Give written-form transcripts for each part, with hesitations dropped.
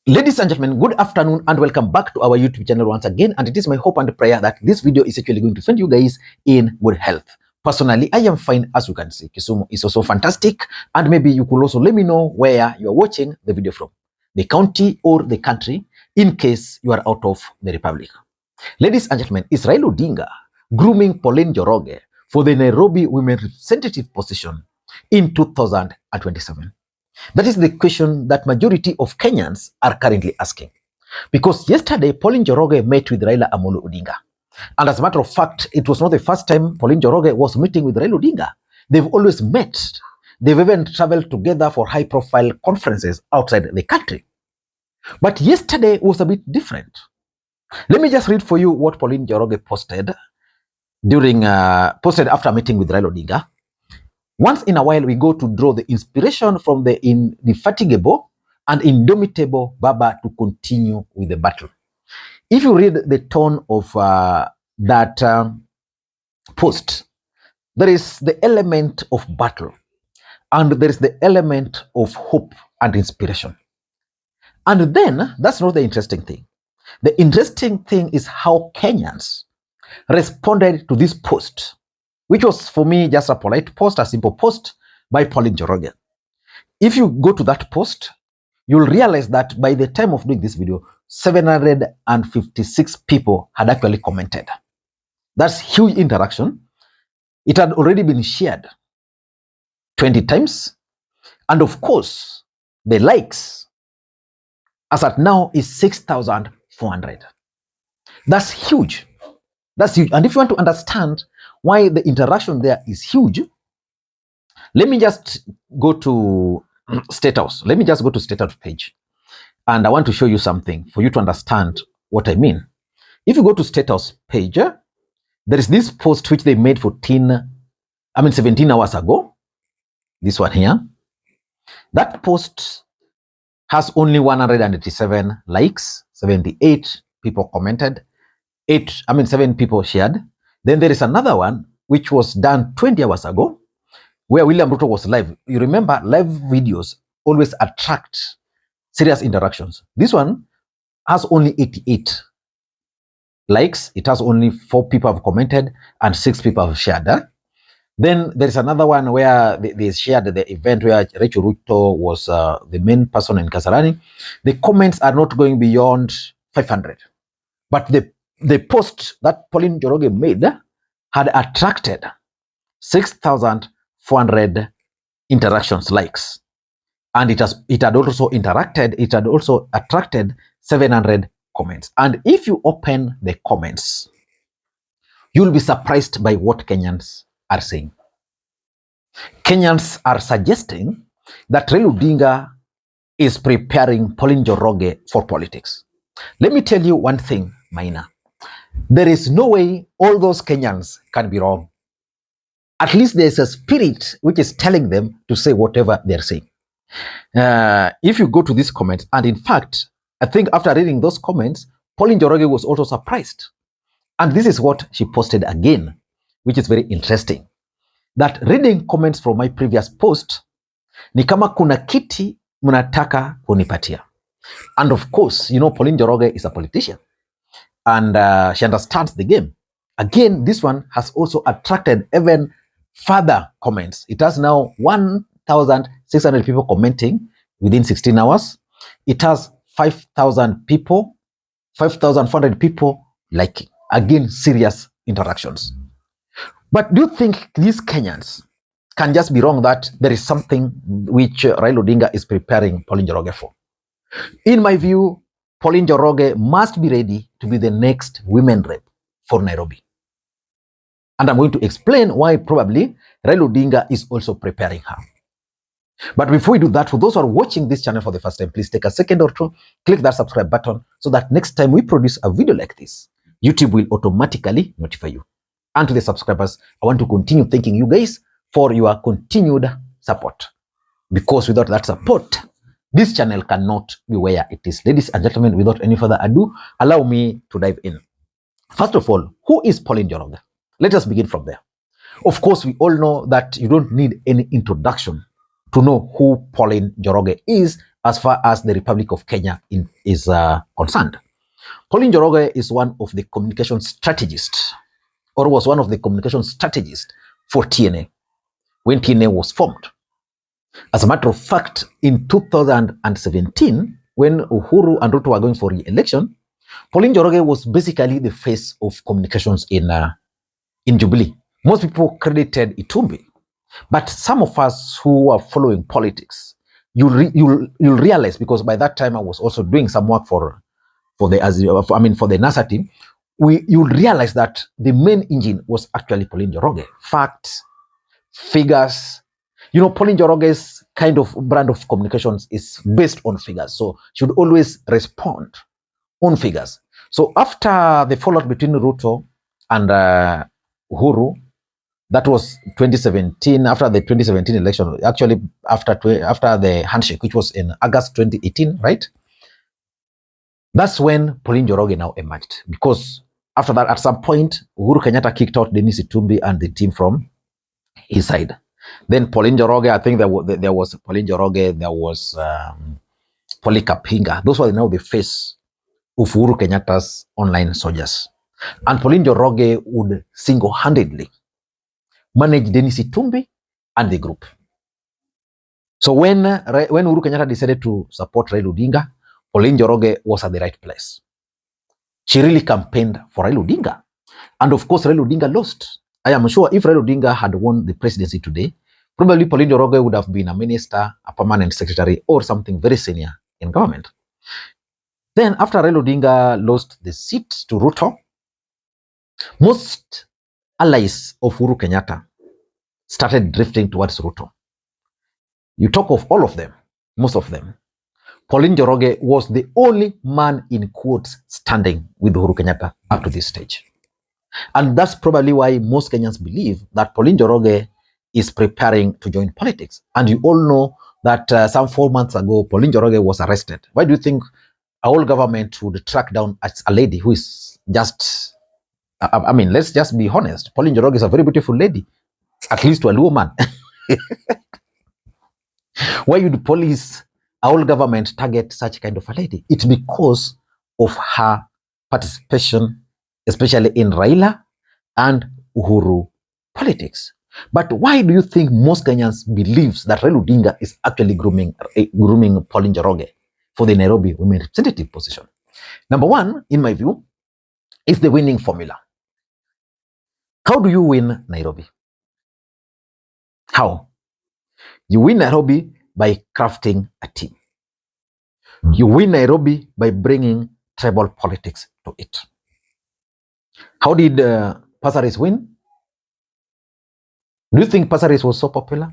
Ladies and gentlemen, good afternoon and welcome back to our YouTube channel once again. And it is my hope and prayer that this video is actually going to find you guys in good health. Personally, I am fine, as you can see. Kisumu is also fantastic. And maybe you could also let me know where you are watching the video from, the county or the country, in case you are out of the republic. Ladies and gentlemen, is Raila Odinga grooming Pauline Njoroge for the Nairobi women representative position in 2027? That is the question that majority of Kenyans are currently asking. Because yesterday, Pauline Njoroge met with Raila Odinga. And as a matter of fact, it was not the first time Pauline Njoroge was meeting with Raila Odinga. They've always met. They've even traveled together for high-profile conferences outside the country. But yesterday was a bit different. Let me just read for you what Pauline Njoroge posted after meeting with Raila Odinga. Once in a while, we go to draw the inspiration from the indefatigable and indomitable Baba to continue with the battle. If you read the tone of that post, there is the element of battle and there is the element of hope and inspiration. And then, that's not the interesting thing. The interesting thing is how Kenyans responded to this post, which was for me just a polite post, a simple post by Pauline Njoroge. If you go to that post, you'll realize that by the time of doing this video, 756 people had actually commented. That's huge interaction. It had already been shared 20 times. And of course, the likes as at now is 6,400. That's huge. That's huge. And if you want to understand why the interaction there is huge, let me just go to State House. Let me just go to State House page. And I want to show you something for you to understand what I mean. If you go to State House page, there is this post which they made 17 hours ago. This one here. That post has only 187 likes, 78 people commented, 7 people shared. Then there is another one which was done 20 hours ago where William Ruto was live. You remember, live videos always attract serious interactions. This one has only 88 likes. It has only 4 people have commented and 6 people have shared. Then there is another one where they shared the event where Rachel Ruto was the main person in Kasarani. The comments are not going beyond 500. But the post that Pauline Njoroge made had attracted 6,400 interactions, likes. And it had also attracted 700 comments. And if you open the comments, you'll be surprised by what Kenyans are saying. Kenyans are suggesting that Raila Odinga is preparing Pauline Njoroge for politics. Let me tell you one thing, Maina. There is no way all those Kenyans can be wrong. At least there's a spirit which is telling them to say whatever they're saying. If you go to these comments, and in fact, I think after reading those comments, Pauline Njoroge was also surprised. And this is what she posted again, which is very interesting. That reading comments from my previous post, ni kama kuna kiti mnataka kunipatia. And of course, Pauline Njoroge is a politician. And she understands the game. Again, this one has also attracted even further comments. It has now 1,600 people commenting within 16 hours. It has 5,000 people, 5,400 people liking. Again, serious interactions. But do you think these Kenyans can just be wrong that there is something which Raila Odinga is preparing Pauline Njoroge for? In my view, Pauline Njoroge must be ready to be the next women rep for Nairobi. And I'm going to explain why probably Raila Odinga is also preparing her. But before we do that, for those who are watching this channel for the first time, please take a second or two, click that subscribe button so that next time we produce a video like this, YouTube will automatically notify you. And to the subscribers, I want to continue thanking you guys for your continued support. Because without that support, this channel cannot be where it is. Ladies and gentlemen, without any further ado, allow me to dive in. First of all, who is Pauline Njoroge? Let us begin from there. Of course, we all know that you don't need any introduction to know who Pauline Njoroge is as far as the Republic of Kenya is concerned. Pauline Njoroge is one of the communication strategists, or was one of the communication strategists for TNA when TNA was formed. As a matter of fact, in 2017, when Uhuru and Ruto were going for re-election, Pauline Njoroge was basically the face of communications in Jubilee. Most people credited Itumbi, but some of us who are following politics, you'll realize, because by that time I was also doing some work for the NASA team, you'll realize that the main engine was actually Pauline Njoroge. Facts, figures. You know, Pauline Njoroge's kind of brand of communications is based on figures, so she would always respond on figures. So after the fallout between Ruto and Uhuru, that was 2017, after the 2017 election, actually after the handshake, which was in August 2018, right? That's when Pauline Njoroge now emerged. Because after that, at some point, Uhuru Kenyatta kicked out Dennis Itumbi and the team from his side. Then Pauline Njoroge, I think there was Pauline Njoroge, there was Pauline Kapinga. Those were now the face of Uhuru Kenyatta's online soldiers. And Pauline Njoroge would single-handedly manage Dennis Itumbi and the group. So when Uhuru Kenyatta decided to support Raila Odinga, Pauline Njoroge was at the right place. She really campaigned for Raila Odinga. And of course, Raila Odinga lost. I am sure if Raila Odinga had won the presidency today, probably Pauline Njoroge would have been a minister, a permanent secretary, or something very senior in government. Then after Raila Odinga lost the seat to Ruto, most allies of Uhuru Kenyatta started drifting towards Ruto. You talk of all of them, most of them. Pauline Njoroge was the only man in quotes standing with Uhuru Kenyatta up to this stage. And that's probably why most Kenyans believe that Pauline Njoroge is preparing to join politics. And you all know that some 4 months ago, Pauline Njoroge was arrested. Why do you think our whole government would track down a lady who is just, let's just be honest. Pauline Njoroge is a very beautiful lady, at least to a woman. Why would police, our whole government, target such kind of a lady? It's because of her participation, especially in Raila and Uhuru politics. But why do you think most Kenyans believes that Raila Odinga is actually grooming Pauline Njoroge for the Nairobi women representative position? Number one, in my view, is the winning formula. How do you win Nairobi? How? You win Nairobi by crafting a team. You win Nairobi by bringing tribal politics to it. How did Pasaris win? Do you think Pasaris was so popular?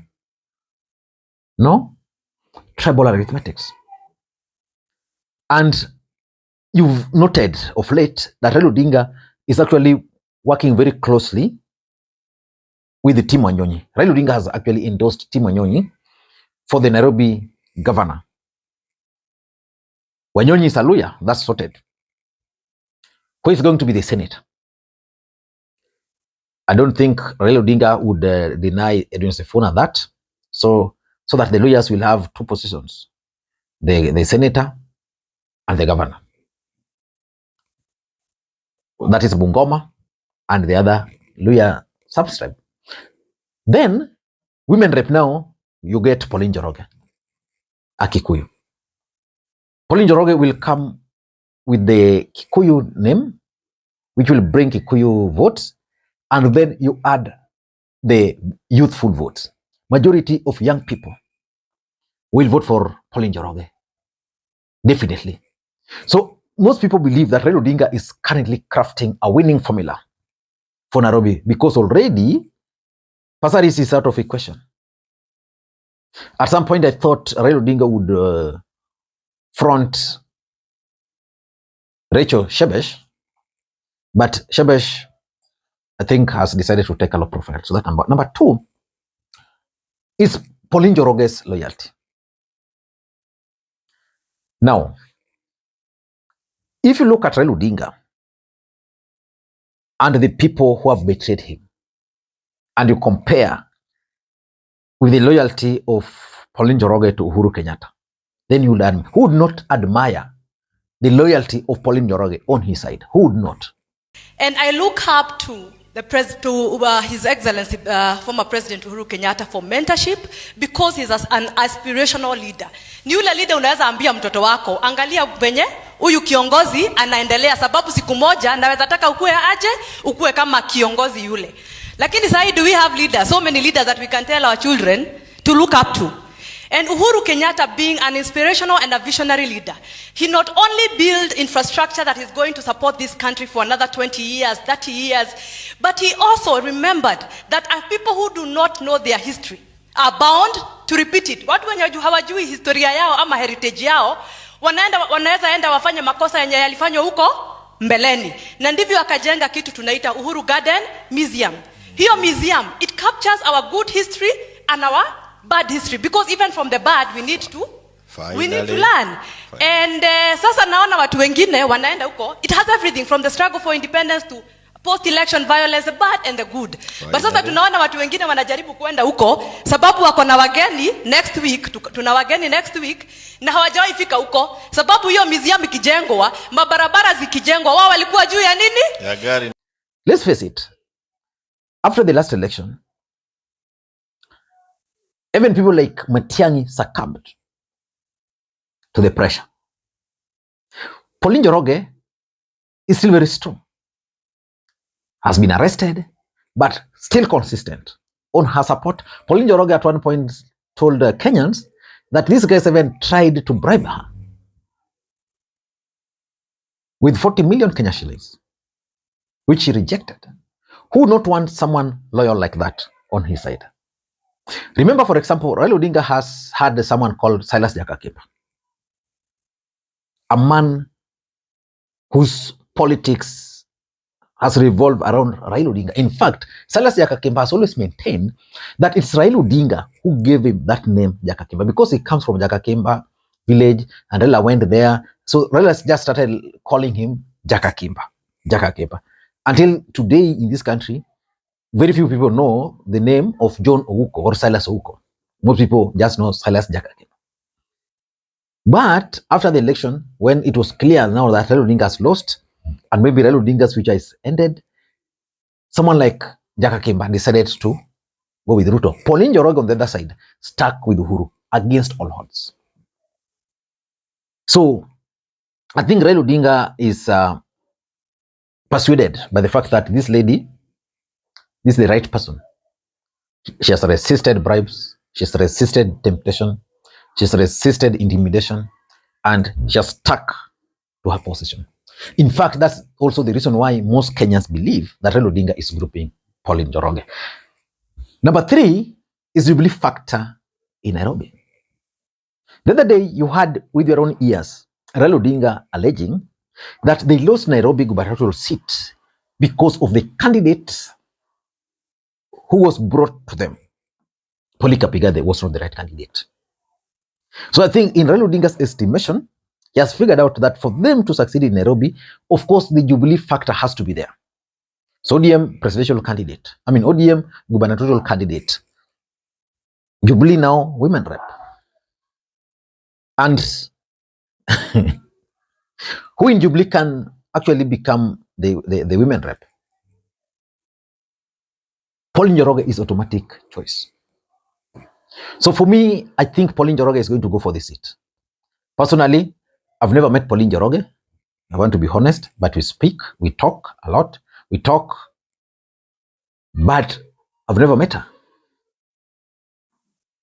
No. Tribal arithmetics. And you've noted of late that Raila Odinga is actually working very closely with the Tim Wanyonyi. Raila Odinga has actually endorsed Tim Wanyonyi for the Nairobi governor. Wanyonyi is a lawyer, that's sorted. Who is going to be the Senate? I don't think Raila Odinga would deny Edwin Sifuna that. So that the lawyers will have two positions, the senator and the governor. That is Bungoma and the other lawyer subscribe. Then, women rep now, you get Pauline Njoroge, a Kikuyu. Pauline Njoroge will come with the Kikuyu name, which will bring Kikuyu votes, and then you add the youthful votes. Majority of young people will vote for Pauline Njoroge. Definitely. So most people believe that Raila Odinga is currently crafting a winning formula for Nairobi because already Pasaris is out of equation. At some point, I thought Raila Odinga would front Rachel Shebesh, but Shebesh, I think, has decided to take a low profile. So that number two is Pauline Njoroge's loyalty. Now, if you look at Raila Odinga and the people who have betrayed him, and you compare with the loyalty of Pauline Njoroge to Uhuru Kenyatta, then you would admire. Who would not admire the loyalty of Pauline Njoroge on his side? Who would not? And I look up to His Excellency, former President Uhuru Kenyatta for mentorship, because he's an aspirational leader. Ni ule leader unaweza ambia mtoto wako, angalia venye huyu kiongozi anaendelea, sababu siku moja naweza taka ukue aje, ukue kama kiongozi yule. Lakini sasa do we have leaders, so many leaders that we can tell our children to look up to. And Uhuru Kenyatta, being an inspirational and a visionary leader, he not only built infrastructure that is going to support this country for another 20 years, 30 years, but he also remembered that people who do not know their history are bound to repeat it. Watu wenye hawajui historia yao ama heritage yao, wanaweza enda wafanye makosa yenye yalifanywa huko mbeleni. Na ndivyo akajenga kitu tunaita Uhuru Garden Museum. Hiyo museum, it captures our good history and our bad history, because even from the bad we need to learn. And sasa naona watu wengine wanaenda huko, it has everything from the struggle for independence to post election violence, the bad and the good. But sasa tunaona watu wengine wanajaribu kuenda huko sababu wako na wageni next week, tuna wageni next week na hawajawahi fika huko, sababu hiyo museum ikijengwa, mabarabara zikijengwa, wao walikuwa juu ya nini? Ya gari. Let's face it, after the last election, even people like Matiang'i succumbed to the pressure. Pauline Njoroge is still very strong, has been arrested, but still consistent on her support. Pauline Njoroge at one point told Kenyans that these guys even tried to bribe her with 40 million Kenya shillings, which she rejected. Who would not want someone loyal like that on his side? Remember, for example, Raila Odinga has had someone called Silas Jakakimba, a man whose politics has revolved around Raila Odinga. In fact, Silas Jakakimba has always maintained that it's Raila Odinga who gave him that name, Jakakimba, because he comes from Jakakimba village, and Raila went there. So Raila just started calling him Jakakimba. Until today in this country, very few people know the name of John Ouko or Silas Ouko. Most people just know Silas Jakakimba. But after the election, when it was clear now that Raila Odinga has lost, and maybe Raila Odinga's future is ended, someone like Jakakimba decided to go with Ruto. Pauline Njoroge on the other side stuck with Uhuru against all odds. So I think Raila Odinga is persuaded by the fact that this lady, this is the right person. She has resisted bribes, she has resisted temptation, she has resisted intimidation, and she has stuck to her position. In fact, that's also the reason why most Kenyans believe that Raila Odinga is grouping Pauline Njoroge. Number 3 is the belief factor in Nairobi. The other day, you had with your own ears Raila Odinga alleging that they lost Nairobi gubernatorial seat because of the candidate who was brought to them. Pauline Njoroge was not the right candidate. So I think in Raila Odinga's estimation, he has figured out that for them to succeed in Nairobi, of course, the Jubilee factor has to be there. So ODM presidential candidate, ODM gubernatorial candidate, Jubilee now women rep. And who in Jubilee can actually become the women rep? Pauline Njoroge is automatic choice. So for me, I think Pauline Njoroge is going to go for this seat. Personally, I've never met Pauline Njoroge. I want to be honest, but we speak, we talk a lot. But I've never met her.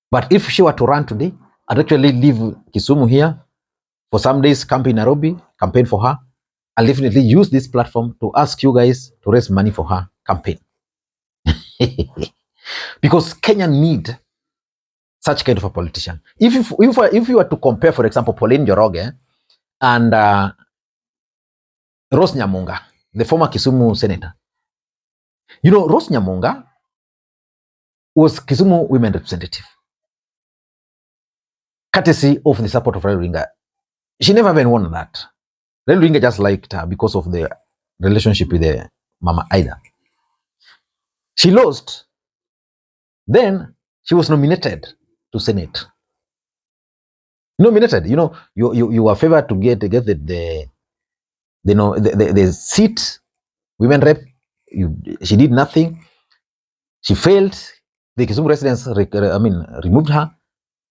But if she were to run today, I'd actually leave Kisumu here for some days, camp in Nairobi, campaign for her. I'll definitely use this platform to ask you guys to raise money for her campaign. Because Kenya need such kind of a politician. If you were to compare, for example, Pauline Njoroge and Rose Nyamunga, the former Kisumu senator. You know, Rose Nyamunga was Kisumu women representative, courtesy of the support of Raila Odinga. She never even won that. Raila Odinga just liked her because of the relationship with the Mama Ida. She lost. Then she was nominated to Senate. Nominated. You were favored to get the seat, women rep. She did nothing. She failed. The Kisumu residents, removed her,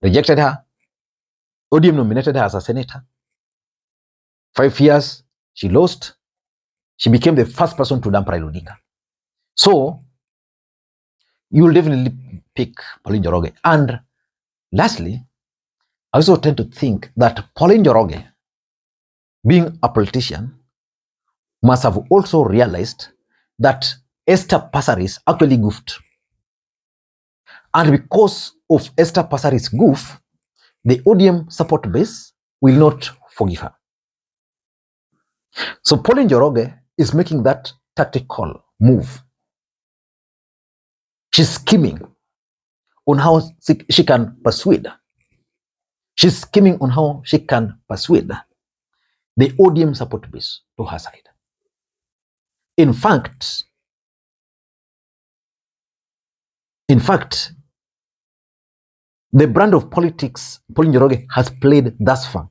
rejected her. ODM nominated her as a senator. 5 years, she lost. She became the first person to dump Raila Odinga. So, you will definitely pick Pauline Njoroge. And lastly, I also tend to think that Pauline Njoroge, being a politician, must have also realized that Esther Passaris actually goofed. And because of Esther Passaris' goof, the ODM support base will not forgive her. So Pauline Njoroge is making that tactical move. She's scheming on how she can persuade. She's scheming on how she can persuade the ODM support base to her side. In fact, the brand of politics Pauline Njoroge has played thus far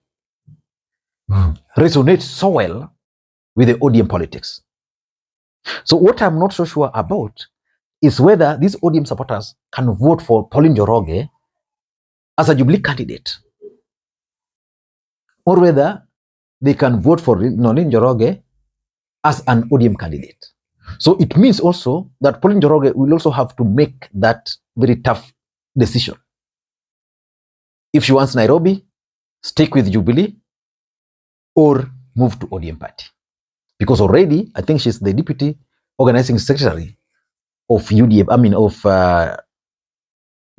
resonates so well with the ODM politics. So what I'm not so sure about is whether these ODM supporters can vote for Pauline Njoroge as a Jubilee candidate, or whether they can vote for Pauline Njoroge as an ODM candidate. So it means also that Pauline Njoroge will also have to make that very tough decision. If she wants Nairobi, stick with Jubilee, or move to ODM party. Because already, I think she's the deputy organizing secretary of UDM, of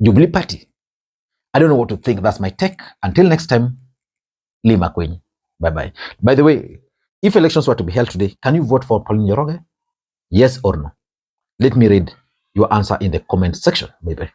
Jubilee party. I don't know what to think. That's my take. Until next time, Lee Makwiny. Bye-bye. By the way, if elections were to be held today, can you vote for Pauline Njoroge? Yes or no? Let me read your answer in the comment section. Bye-bye.